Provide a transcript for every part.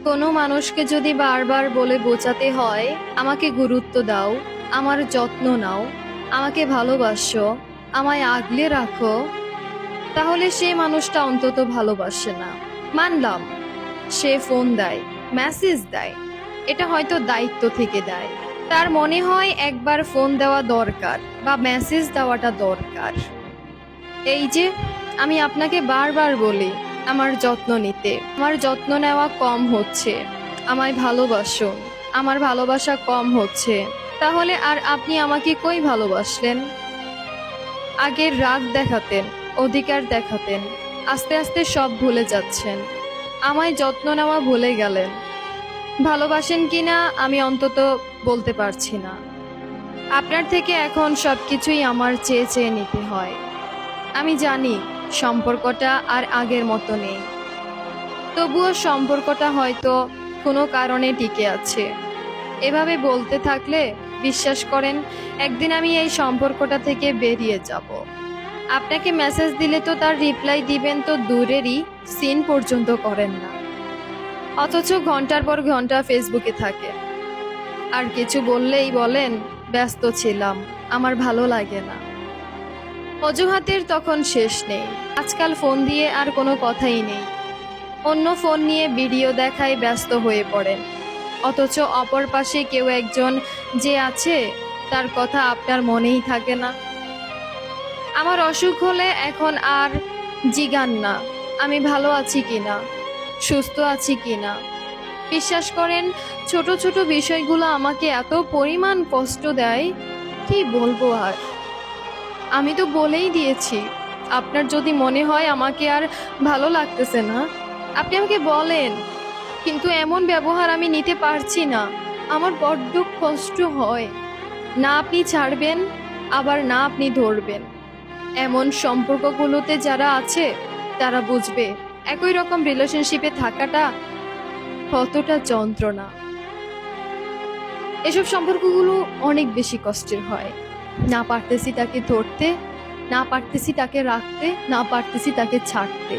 কোনো মানুষকে যদি বারবার বলে বোঝাতে হয় আমাকে গুরুত্ব দাও, আমার যত্ন নাও, আমাকে ভালোবাসো, আমায় আগলে রাখো, তাহলে সে মানুষটা অন্তত ভালোবাসে না। মানলাম সে ফোন দেয়, মেসেজ দেয়, এটা হয়তো দায়িত্ব থেকে দেয়, তার মনে হয় একবার ফোন দেওয়া দরকার বা মেসেজ দেওয়াটা দরকার। এই যে আমি আপনাকে বারবার বলি আমার যত্ন নিতে, আমার যত্ন নেওয়া কম হচ্ছে, আমায় ভালোবাসুন, আমার ভালোবাসা কম হচ্ছে, তাহলে আর আপনি আমাকে কই ভালোবাসলেন? আগের রাগ দেখাতেন, অধিকার দেখাতেন, আস্তে আস্তে সব ভুলে যাচ্ছেন, আমায় যত্ন নেওয়া ভুলে গেলেন। ভালোবাসেন কিনা আমি অন্তত বলতে পারছি না। আপনার থেকে এখন সবকিছুই আমার চেয়ে চেয়ে নিতে হয়। আমি জানি সম্পর্কটা আর আগের মতো নেই, তবুও সম্পর্কটা হয়তো কোনো কারণে টিকে আছে। এভাবে বলতে থাকলে বিশ্বাস করেন একদিন আমি এই সম্পর্কটা থেকে বেরিয়ে যাব। আপনাকে মেসেজ দিলে তো তার রিপ্লাই দিবেন তো দূরেরই, সিন পর্যন্ত করেন না, অথচ ঘন্টার পর ঘন্টা ফেসবুকে থাকে। আর কিছু বললেই বলেন ব্যস্ত ছিলাম, আমার ভালো লাগে না। অজুহাতের তখন শেষ নেই। আজকাল ফোন দিয়ে আর কোনো কথাই নেই, অন্য ফোন নিয়ে ভিডিও দেখায় ব্যস্ত হয়ে পড়েন, অথচ অপর পাশে কেউ একজন যে আছে তার কথা আপনার মনেই থাকে না। আমার অসুখ হলে এখন আর জিগান না আমি ভালো আছি কিনা, সুস্থ আছি কিনা। বিশ্বাস করেন ছোট ছোট বিষয়গুলো আমাকে এত পরিমাণ কষ্ট দেয়, কি বলবো আর। আমি তো বলেই দিয়েছি, আপনার যদি মনে হয় আমাকে আর ভালো লাগতেছে না আপনি আমাকে বলেন, কিন্তু এমন ব্যবহার আমি নিতে পারছি না। আমার বড্ড কষ্ট হয়। না আপনি ছাড়বেন, আবার না আপনি ধরবেন। এমন সম্পর্কগুলোতে যারা আছে তারা বুঝবে একই রকম রিলেশনশিপে থাকাটা কতটা যন্ত্রণা। এসব সম্পর্কগুলো অনেক বেশি কষ্টের হয়। না পারতেছি তাকে ধরতে, না পারতেছি তাকে রাখতে, না পারতেছি তাকে ছাড়তে,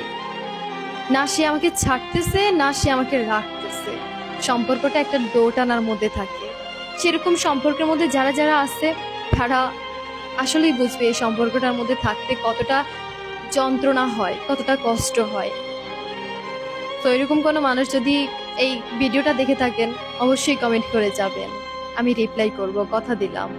না সে আমাকে ছাড়তেছে না সে আমাকে রাখতেছে। সম্পর্কটা একটা দোটানার মধ্যে থাকে। সেরকম সম্পর্কের মধ্যে যারা যারা আছে তারা আসলেই বুঝবে এই সম্পর্কটার মধ্যে থাকতে কতটা যন্ত্রণা হয়, কতটা কষ্ট হয়। তো এরকম কোনো মানুষ যদি এই ভিডিওটা দেখে থাকেন অবশ্যই কমেন্ট করে যাবেন, আমি রিপ্লাই করব, কথা দিলাম।